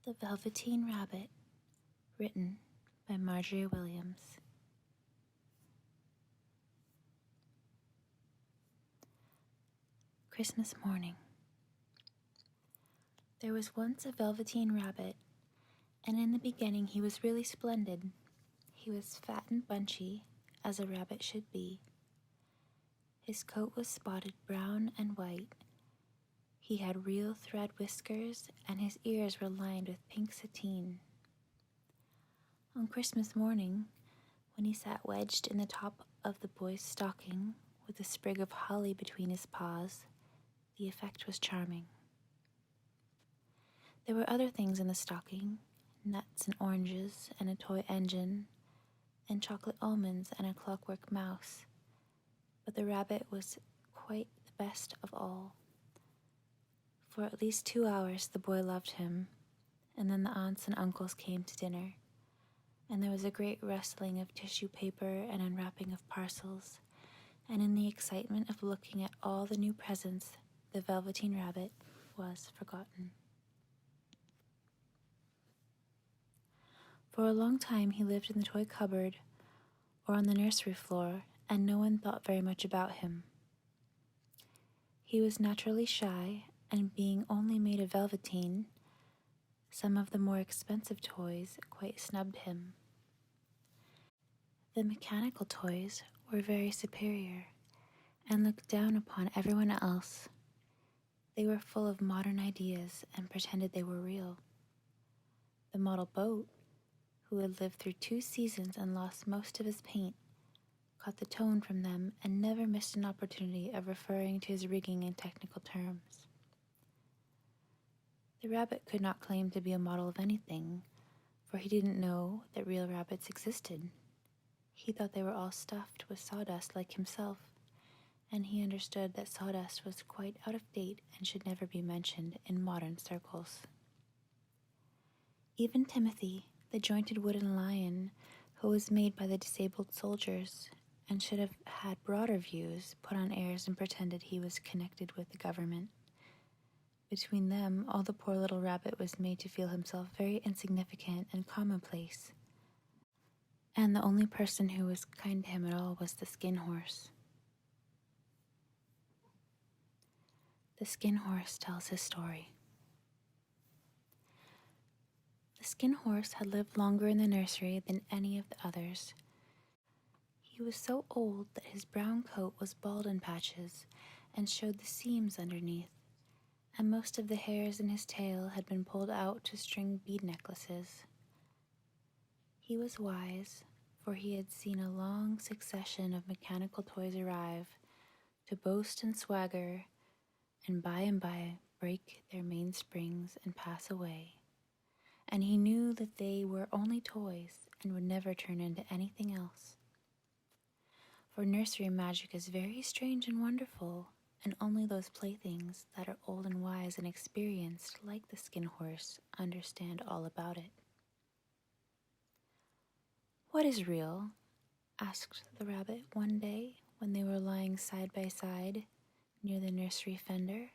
The Velveteen Rabbit, written by Margery Williams. Christmas morning. There was once a Velveteen Rabbit, and in the beginning he was really splendid. He was fat and bunchy, as a rabbit should be. His coat was spotted brown and white. He had real thread whiskers, and his ears were lined with pink sateen. On Christmas morning, when he sat wedged in the top of the boy's stocking with a sprig of holly between his paws, the effect was charming. There were other things in the stocking, nuts and oranges and a toy engine and chocolate almonds and a clockwork mouse, but the rabbit was quite the best of all. For at least 2 hours the boy loved him, and then the aunts and uncles came to dinner, and there was a great rustling of tissue paper and unwrapping of parcels, and in the excitement of looking at all the new presents, the Velveteen Rabbit was forgotten. For a long time he lived in the toy cupboard or on the nursery floor, and no one thought very much about him. He was naturally shy, and being only made of velveteen, some of the more expensive toys quite snubbed him. The mechanical toys were very superior and looked down upon everyone else. They were full of modern ideas and pretended they were real. The model boat, who had lived through 2 seasons and lost most of his paint, caught the tone from them and never missed an opportunity of referring to his rigging in technical terms. The rabbit could not claim to be a model of anything, for he didn't know that real rabbits existed. He thought they were all stuffed with sawdust like himself, and he understood that sawdust was quite out of date and should never be mentioned in modern circles. Even Timothy, the jointed wooden lion, who was made by the disabled soldiers and should have had broader views, put on airs and pretended he was connected with the government. Between them, all the poor little rabbit was made to feel himself very insignificant and commonplace. And the only person who was kind to him at all was the skin horse. The skin horse tells his story. The skin horse had lived longer in the nursery than any of the others. He was so old that his brown coat was bald in patches and showed the seams underneath, and most of the hairs in his tail had been pulled out to string bead necklaces. He was wise, for he had seen a long succession of mechanical toys arrive to boast and swagger, and by break their mainsprings and pass away. And he knew that they were only toys and would never turn into anything else. For nursery magic is very strange and wonderful, and only those playthings that are old and wise and experienced, like the skin horse, understand all about it. "What is real?" asked the rabbit one day when they were lying side by side near the nursery fender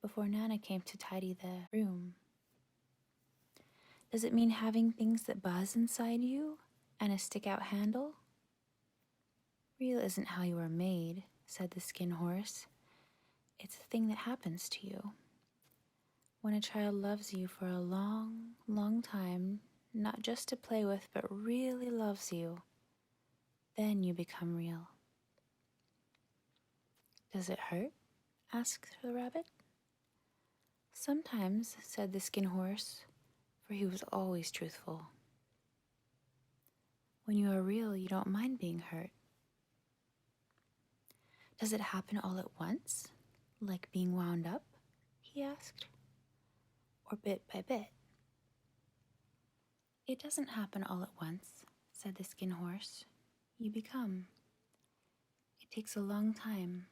before Nana came to tidy the room. "Does it mean having things that buzz inside you and a stick-out handle?" "Real isn't how you are made," said the skin horse. "It's a thing that happens to you. When a child loves you for a long, long time, not just to play with, but really loves you, then you become real." "Does it hurt?" asked the rabbit. "Sometimes," said the skin horse, for he was always truthful. "When you are real, you don't mind being hurt." "Does it happen all at once, like being wound up?" he asked. "Or bit by bit?" "It doesn't happen all at once," said the skin horse. "You become. It takes a long time.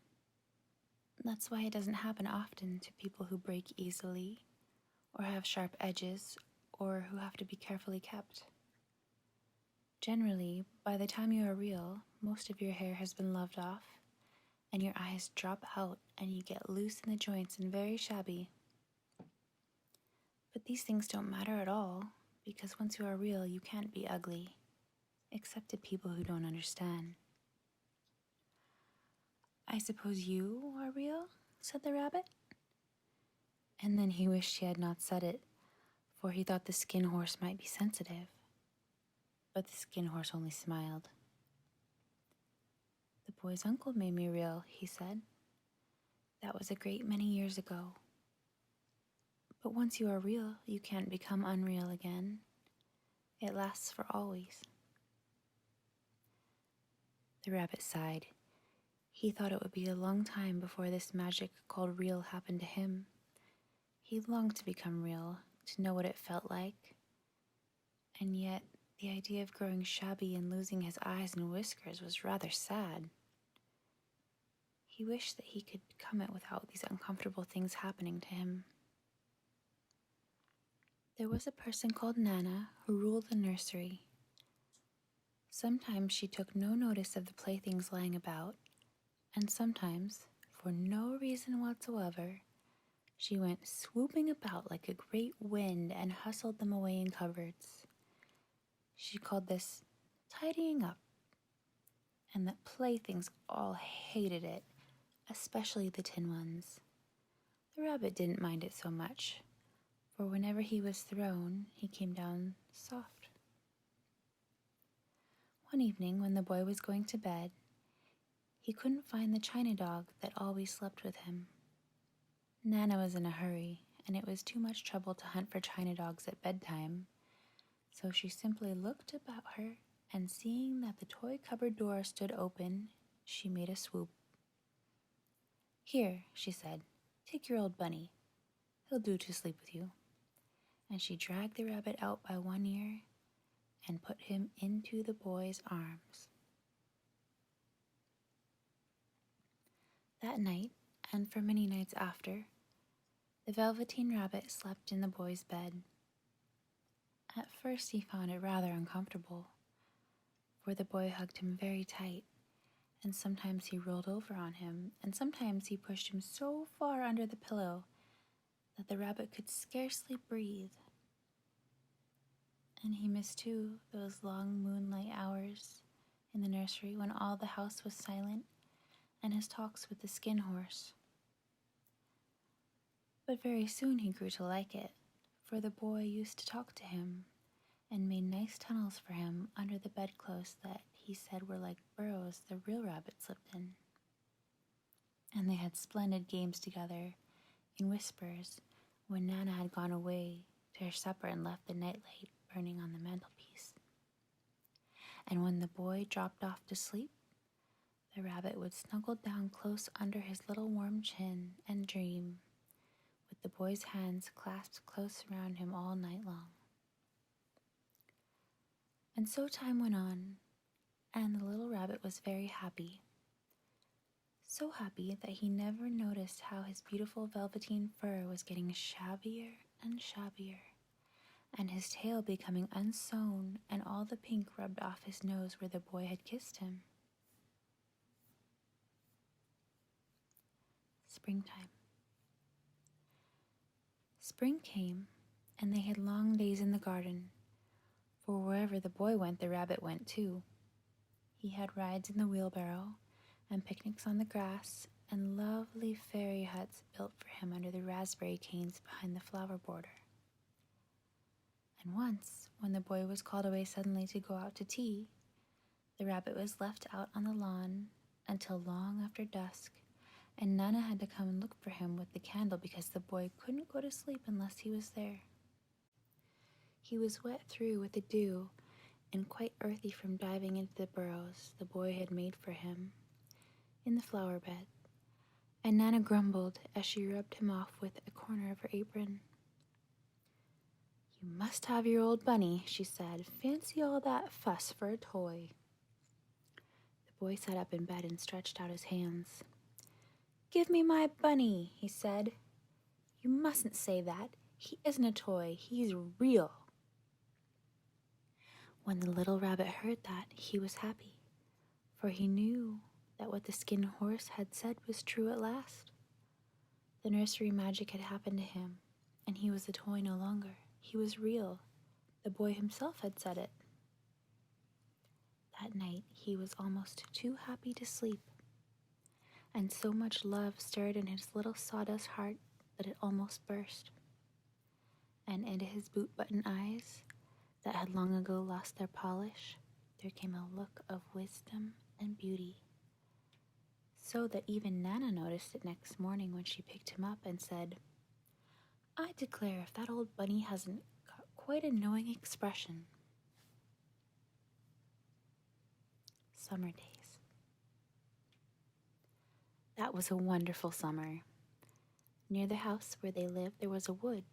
That's why it doesn't happen often to people who break easily, or have sharp edges, or who have to be carefully kept. Generally, by the time you are real, most of your hair has been loved off, and your eyes drop out and you get loose in the joints and very shabby. But But these things don't matter at all, because once you are real, you can't be ugly, except to people who don't understand. I suppose you are real, said the rabbit. And then he wished he had not said it, for he thought the skin horse might be sensitive. But the skin horse only smiled. The boy's uncle made me real, he said. That was a great many years ago. But once you are real, you can't become unreal again. It lasts for always. The rabbit sighed. He thought it would be a long time before this magic called real happened to him. He longed to become real, to know what it felt like. And yet, the idea of growing shabby and losing his eyes and whiskers was rather sad. He wished that he could become it without these uncomfortable things happening to him. There was a person called Nana who ruled the nursery. Sometimes she took no notice of the playthings lying about, and sometimes, for no reason whatsoever, she went swooping about like a great wind and hustled them away in cupboards. She called this tidying up, and the playthings all hated it, especially the tin ones. The rabbit didn't mind it so much, for whenever he was thrown, he came down soft. One evening, when the boy was going to bed, he couldn't find the china dog that always slept with him. Nana was in a hurry, and it was too much trouble to hunt for china dogs at bedtime, so she simply looked about her, and seeing that the toy cupboard door stood open, she made a swoop. "Here," she said, "take your old bunny. He'll do to sleep with you." And she dragged the rabbit out by one ear and put him into the boy's arms. That night, and for many nights after, the Velveteen Rabbit slept in the boy's bed. At first he found it rather uncomfortable, for the boy hugged him very tight, and sometimes he rolled over on him, and sometimes he pushed him so far under the pillow that the rabbit could scarcely breathe. And he missed, too, those long moonlight hours in the nursery when all the house was silent, and his talks with the skin horse. But very soon he grew to like it, for the boy used to talk to him and made nice tunnels for him under the bedclothes that he said were like burrows the real rabbits lived in. And they had splendid games together in whispers when Nana had gone away to her supper and left the nightlight burning on the mantelpiece. And when the boy dropped off to sleep, the rabbit would snuggle down close under his little warm chin and dream, with the boy's hands clasped close around him all night long. And so time went on, and the little rabbit was very happy. So happy that he never noticed how his beautiful velveteen fur was getting shabbier and shabbier, and his tail becoming unsewn and all the pink rubbed off his nose where the boy had kissed him. Springtime. Spring came, and they had long days in the garden, for wherever the boy went, the rabbit went too. He had rides in the wheelbarrow, and picnics on the grass, and lovely fairy huts built for him under the raspberry canes behind the flower border. And once, when the boy was called away suddenly to go out to tea, the rabbit was left out on the lawn until long after dusk, and Nana had to come and look for him with the candle because the boy couldn't go to sleep unless he was there. He was wet through with the dew and quite earthy from diving into the burrows the boy had made for him in the flower bed, and Nana grumbled as she rubbed him off with a corner of her apron. "You must have your old bunny," she said. "Fancy all that fuss for a toy." The boy sat up in bed and stretched out his hands. "Give me my bunny," he said. "You mustn't say that. He isn't a toy. He's real." When the little rabbit heard that, he was happy, for he knew that what the skin horse had said was true at last. The nursery magic had happened to him, and he was a toy no longer. He was real. The boy himself had said it. That night, he was almost too happy to sleep, and so much love stirred in his little sawdust heart that it almost burst. And into his boot-button eyes, that had long ago lost their polish, there came a look of wisdom and beauty, so that even Nana noticed it next morning when she picked him up and said, "I declare if that old bunny hasn't got quite a knowing expression." Summer days. That was a wonderful summer. Near the house where they lived there was a wood,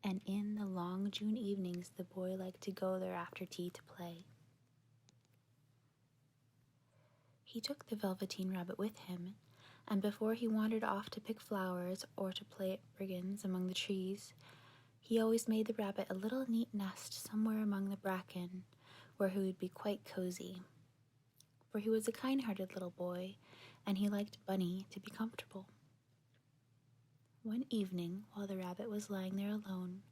and in the long June evenings the boy liked to go there after tea to play. He took the Velveteen Rabbit with him, and before he wandered off to pick flowers or to play at brigands among the trees, he always made the rabbit a little neat nest somewhere among the bracken, where he would be quite cozy. For he was a kind-hearted little boy, and he liked Bunny to be comfortable. One evening, while the rabbit was lying there alone,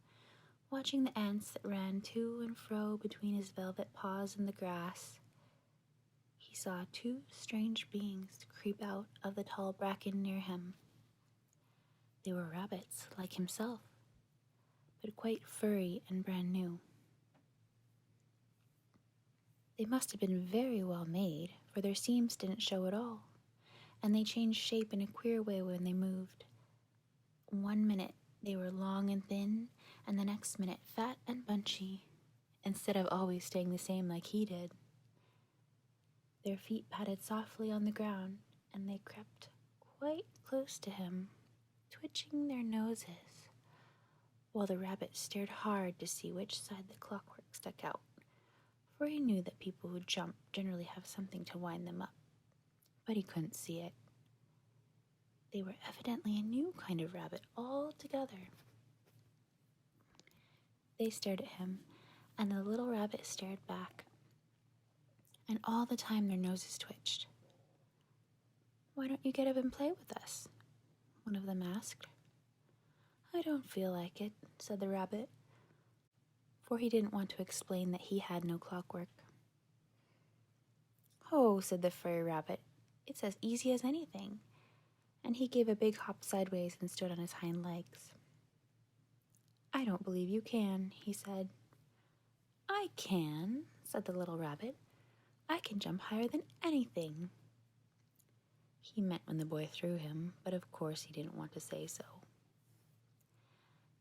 watching the ants that ran to and fro between his velvet paws in the grass, he saw two strange beings creep out of the tall bracken near him. They were rabbits, like himself, but quite furry and brand new. They must have been very well made, for their seams didn't show at all, and they changed shape in a queer way when they moved. One minute they were long and thin, and the next minute fat and bunchy, instead of always staying the same like he did. Their feet patted softly on the ground, and they crept quite close to him, twitching their noses, while the rabbit stared hard to see which side the clockwork stuck out, for he knew that people who jump generally have something to wind them up, but he couldn't see it. They were evidently a new kind of rabbit altogether. They stared at him, and the little rabbit stared back, and all the time their noses twitched. "Why don't you get up and play with us?" one of them asked. "I don't feel like it," said the rabbit, for he didn't want to explain that he had no clockwork. "Oh," said the furry rabbit, "it's as easy as anything," and he gave a big hop sideways and stood on his hind legs. "I don't believe you can," he said. "I can," said the little rabbit. "I can jump higher than anything." He meant when the boy threw him, but of course he didn't want to say so.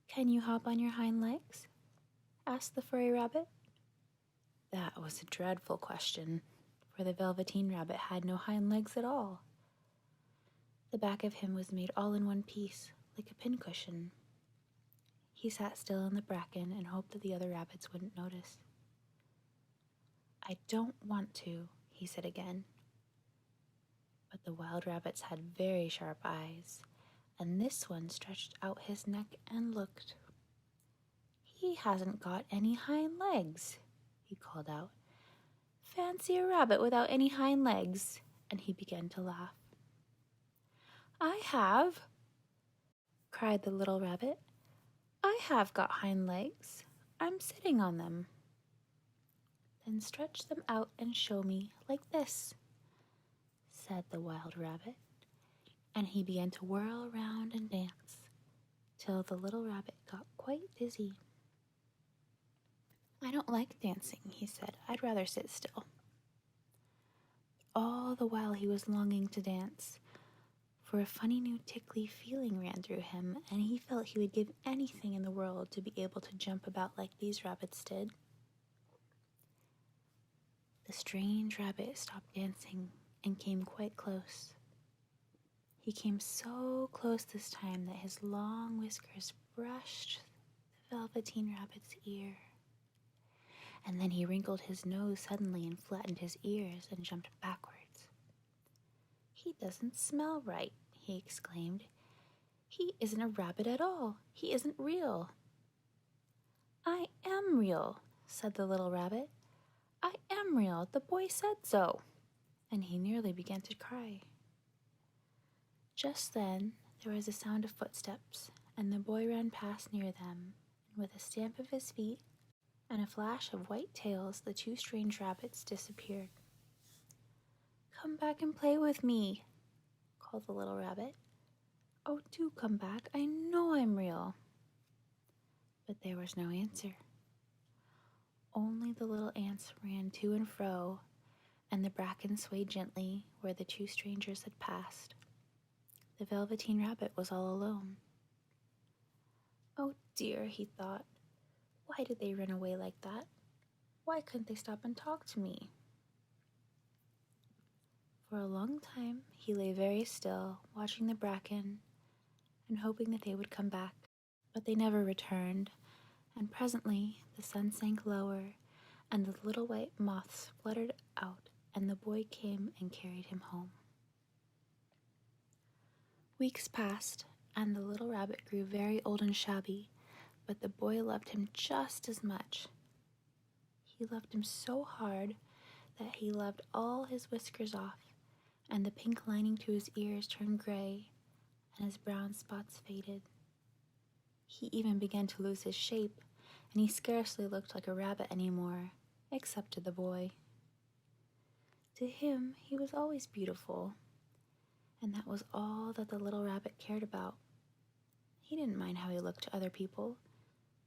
"Can you hop on your hind legs?" asked the furry rabbit. That was a dreadful question, for the Velveteen Rabbit had no hind legs at all. The back of him was made all in one piece, like a pincushion. He sat still in the bracken and hoped that the other rabbits wouldn't notice. "I don't want to," he said again. But the wild rabbits had very sharp eyes, and this one stretched out his neck and looked. "He hasn't got any hind legs," he called out. "Fancy a rabbit without any hind legs," and he began to laugh. "I have," cried the little rabbit. "I have got hind legs. I'm sitting on them." "Then stretch them out and show me, like this," said the wild rabbit, and he began to whirl around and dance, till the little rabbit got quite dizzy. "I don't like dancing," he said. "I'd rather sit still." All the while he was longing to dance, for a funny new tickly feeling ran through him, and he felt he would give anything in the world to be able to jump about like these rabbits did. The strange rabbit stopped dancing and came quite close. He came so close this time that his long whiskers brushed the Velveteen Rabbit's ear. And then he wrinkled his nose suddenly and flattened his ears and jumped backwards. "He doesn't smell right," he exclaimed. "He isn't a rabbit at all. He isn't real." "I am real," said the little rabbit. "I am real. The boy said so." And he nearly began to cry. Just then there was a sound of footsteps, and the boy ran past near them, and with a stamp of his feet and a flash of white tails, the two strange rabbits disappeared. "Come back and play with me," called the little rabbit. "Oh, do come back. I know I'm real." But there was no answer. Only the little ants ran to and fro, and the bracken swayed gently where the two strangers had passed. The Velveteen Rabbit was all alone. "Oh dear," he thought. "Why did they run away like that? Why couldn't they stop and talk to me?" For a long time he lay very still, watching the bracken and hoping that they would come back. But they never returned, and presently the sun sank lower, and the little white moths fluttered out, and the boy came and carried him home. Weeks passed, and the little rabbit grew very old and shabby, but the boy loved him just as much. He loved him so hard that he loved all his whiskers off, and the pink lining to his ears turned gray, and his brown spots faded. He even began to lose his shape, and he scarcely looked like a rabbit anymore, except to the boy. To him, he was always beautiful, and that was all that the little rabbit cared about. He didn't mind how he looked to other people,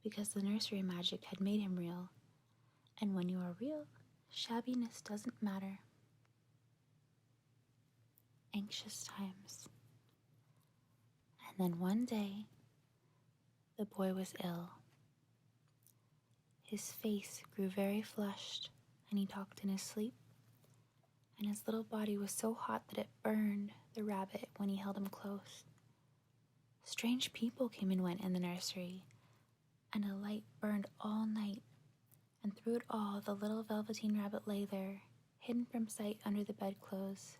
because the nursery magic had made him real, and when you are real, shabbiness doesn't matter. Anxious times. And then one day, the boy was ill. His face grew very flushed, and he talked in his sleep, and his little body was so hot that it burned the rabbit when he held him close. Strange people came and went in the nursery, and a light burned all night, and through it all the little Velveteen Rabbit lay there, hidden from sight under the bedclothes,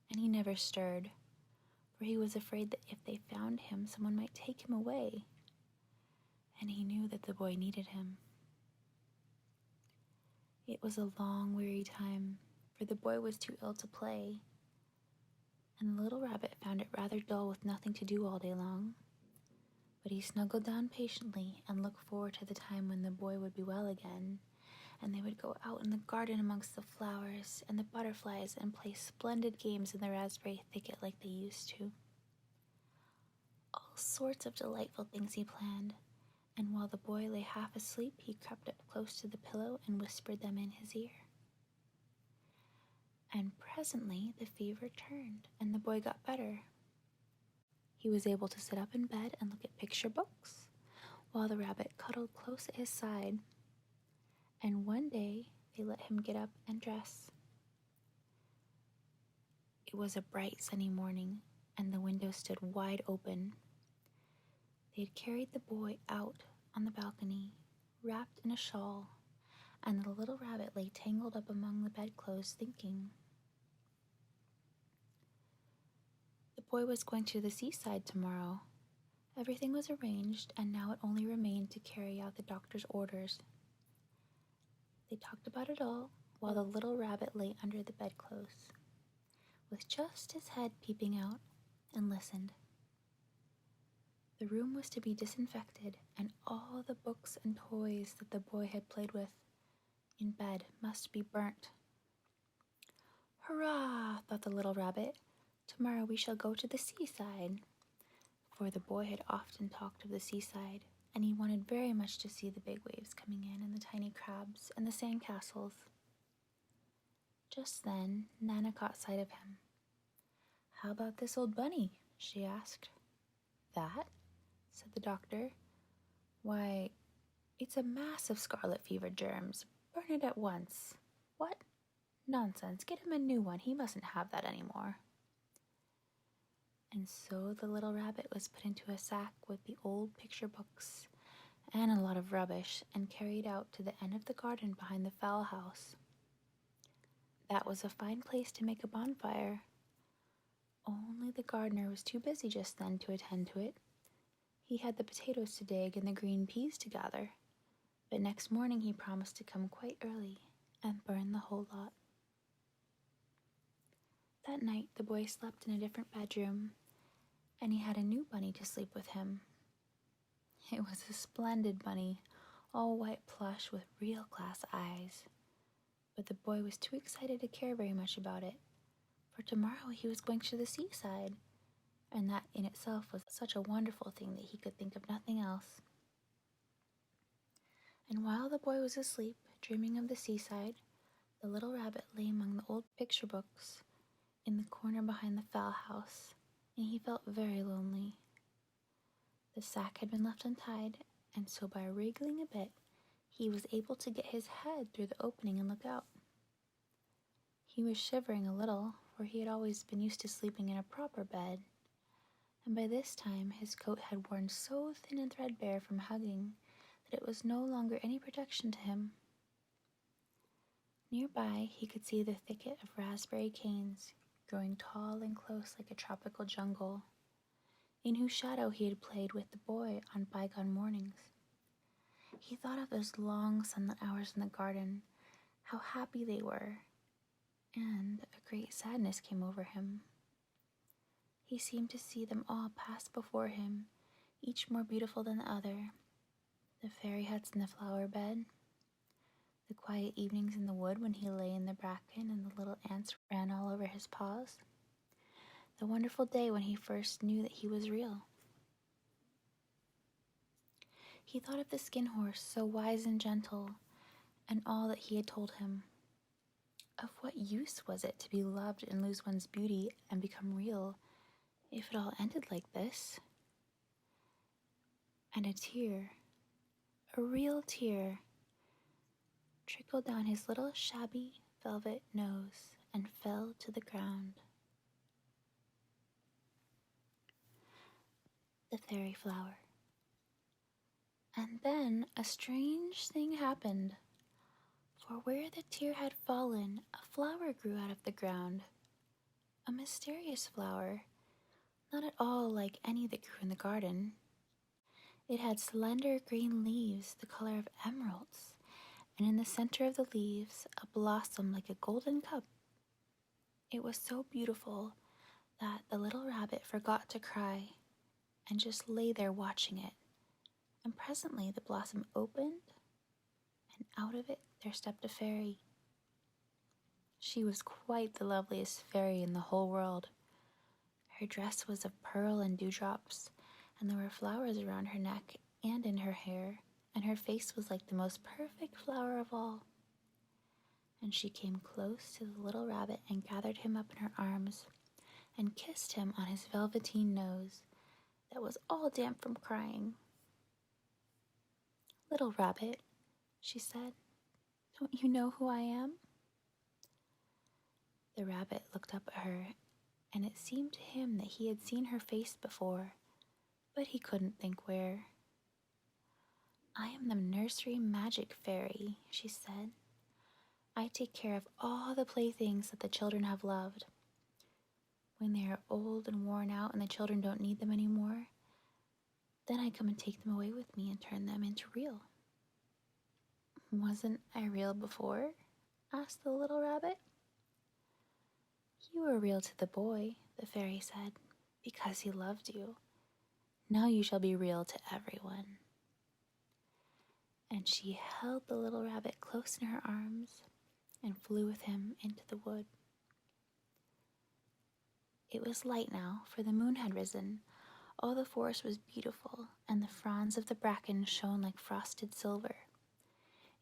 and he never stirred, for he was afraid that if they found him, someone might take him away, and he knew that the boy needed him. It was a long, weary time, for the boy was too ill to play, and the little rabbit found it rather dull with nothing to do all day long. But he snuggled down patiently and looked forward to the time when the boy would be well again, and they would go out in the garden amongst the flowers and the butterflies and play splendid games in the raspberry thicket like they used to. All sorts of delightful things he planned, and while the boy lay half asleep, he crept up close to the pillow and whispered them in his ear. And presently the fever turned, and the boy got better. He was able to sit up in bed and look at picture books, while the rabbit cuddled close at his side. And one day they let him get up and dress. It was a bright sunny morning, and the window stood wide open. They had carried the boy out on the balcony, wrapped in a shawl, and the little rabbit lay tangled up among the bedclothes thinking. The boy was going to the seaside tomorrow. Everything was arranged, and now it only remained to carry out the doctor's orders. They talked about it all while the little rabbit lay under the bedclothes, with just his head peeping out, and listened. The room was to be disinfected, and all the books and toys that the boy had played with in bed must be burnt. "Hurrah!" thought the little rabbit. "Tomorrow we shall go to the seaside." For the boy had often talked of the seaside, and he wanted very much to see the big waves coming in, and the tiny crabs, and the sand castles. Just then, Nana caught sight of him. "How about this old bunny?" she asked. "That?" said the doctor. "Why, it's a mass of scarlet fever germs. Burn it at once." "What? Nonsense. Get him a new one. He mustn't have that anymore." And so the little rabbit was put into a sack with the old picture books and a lot of rubbish, and carried out to the end of the garden behind the fowl house. That was a fine place to make a bonfire. Only the gardener was too busy just then to attend to it. He had the potatoes to dig and the green peas to gather, but next morning he promised to come quite early and burn the whole lot. That night the boy slept in a different bedroom, and he had a new bunny to sleep with him. It was a splendid bunny, all white plush with real glass eyes. But the boy was too excited to care very much about it, for tomorrow he was going to the seaside, and that in itself was such a wonderful thing that he could think of nothing else. And while the boy was asleep, dreaming of the seaside, the little rabbit lay among the old picture books in the corner behind the fowl house, and he felt very lonely. The sack had been left untied, and so by wriggling a bit, he was able to get his head through the opening and look out. He was shivering a little, for he had always been used to sleeping in a proper bed, and by this time his coat had worn so thin and threadbare from hugging that it was no longer any protection to him. Nearby, he could see the thicket of raspberry canes, growing tall and close like a tropical jungle, in whose shadow he had played with the boy on bygone mornings. He thought of those long sunlit hours in the garden, how happy they were, and a great sadness came over him. He seemed to see them all pass before him, each more beautiful than the other. The fairy huts in the flower bed, the quiet evenings in the wood when he lay in the bracken and the little ants ran all over his paws, the wonderful day when he first knew that he was real. He thought of the skin horse, so wise and gentle, and all that he had told him. Of what use was it to be loved and lose one's beauty and become real if it all ended like this? And a tear, a real tear, trickled down his little shabby velvet nose and fell to the ground. The fairy flower. And then a strange thing happened, for where the tear had fallen, a flower grew out of the ground. A mysterious flower, not at all like any that grew in the garden. It had slender green leaves the color of emeralds, and in the center of the leaves a blossom like a golden cup. It was so beautiful that the little rabbit forgot to cry and just lay there watching it. And presently the blossom opened, and out of it there stepped a fairy. She was quite the loveliest fairy in the whole world. Her dress was of pearl and dewdrops, and there were flowers around her neck and in her hair, and her face was like the most perfect flower of all. And she came close to the little rabbit and gathered him up in her arms and kissed him on his velveteen nose that was all damp from crying. "Little rabbit," she said, "don't you know who I am?" The rabbit looked up at her, and it seemed to him that he had seen her face before, but he couldn't think where. "I am the nursery magic fairy," she said. "I take care of all the playthings that the children have loved. When they are old and worn out and the children don't need them anymore, then I come and take them away with me and turn them into real." "Wasn't I real before?" asked the little rabbit. "You were real to the boy," the fairy said, "because he loved you. Now you shall be real to everyone." And she held the little rabbit close in her arms and flew with him into the wood. It was light now, for the moon had risen. All the forest was beautiful, and the fronds of the bracken shone like frosted silver.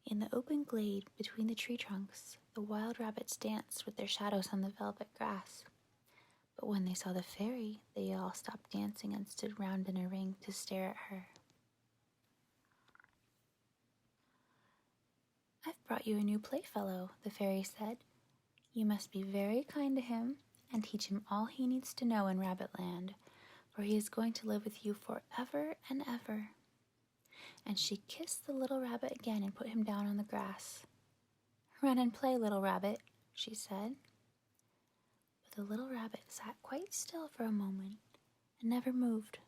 In the open glade between the tree trunks, the wild rabbits danced with their shadows on the velvet grass. But when they saw the fairy, they all stopped dancing and stood round in a ring to stare at her. "I've brought you a new playfellow," the fairy said. "You must be very kind to him and teach him all he needs to know in Rabbitland, for he is going to live with you forever and ever." And she kissed the little rabbit again and put him down on the grass. "Run and play, little rabbit," she said. But the little rabbit sat quite still for a moment and never moved.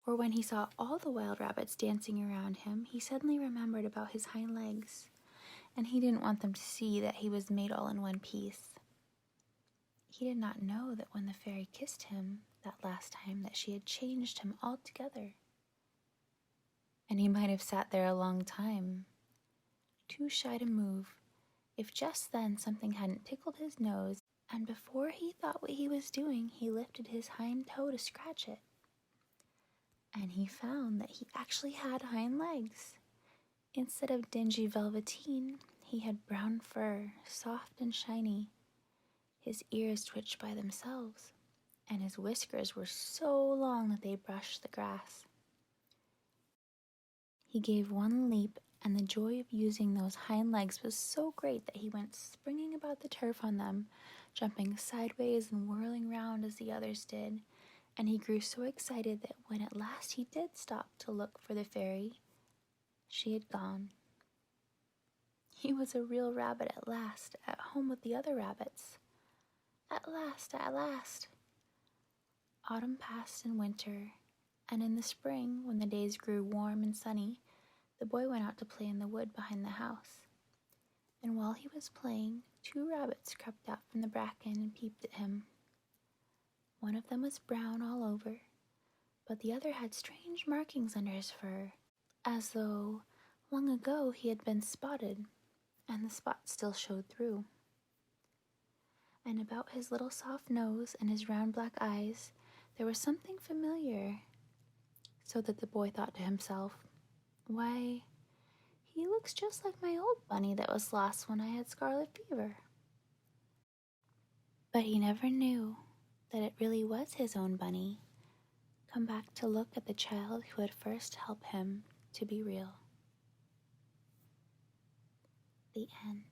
For when he saw all the wild rabbits dancing around him, he suddenly remembered about his hind legs, and he didn't want them to see that he was made all in one piece. He did not know that when the fairy kissed him that last time that she had changed him altogether. and he might have sat there a long time, too shy to move, if just then something hadn't tickled his nose, and before he thought what he was doing, he lifted his hind toe to scratch it. And he found that he actually had hind legs. Instead of dingy velveteen, he had brown fur, soft and shiny. His ears twitched by themselves, and his whiskers were so long that they brushed the grass. He gave one leap, and the joy of using those hind legs was so great that he went springing about the turf on them, jumping sideways and whirling round as the others did, and he grew so excited that when at last he did stop to look for the fairy, she had gone. He was a real rabbit at last, at home with the other rabbits. At last, at last. Autumn passed in winter, and in the spring, when the days grew warm and sunny, the boy went out to play in the wood behind the house. And while he was playing, 2 rabbits crept out from the bracken and peeped at him. One of them was brown all over, but the other had strange markings under his fur, as though long ago he had been spotted, and the spots still showed through. And about his little soft nose and his round black eyes there was something familiar, so that the boy thought to himself, "Why, he looks just like my old bunny that was lost when I had scarlet fever." But he never knew that it really was his own bunny, come back to look at the child who had first helped him to be real. The end.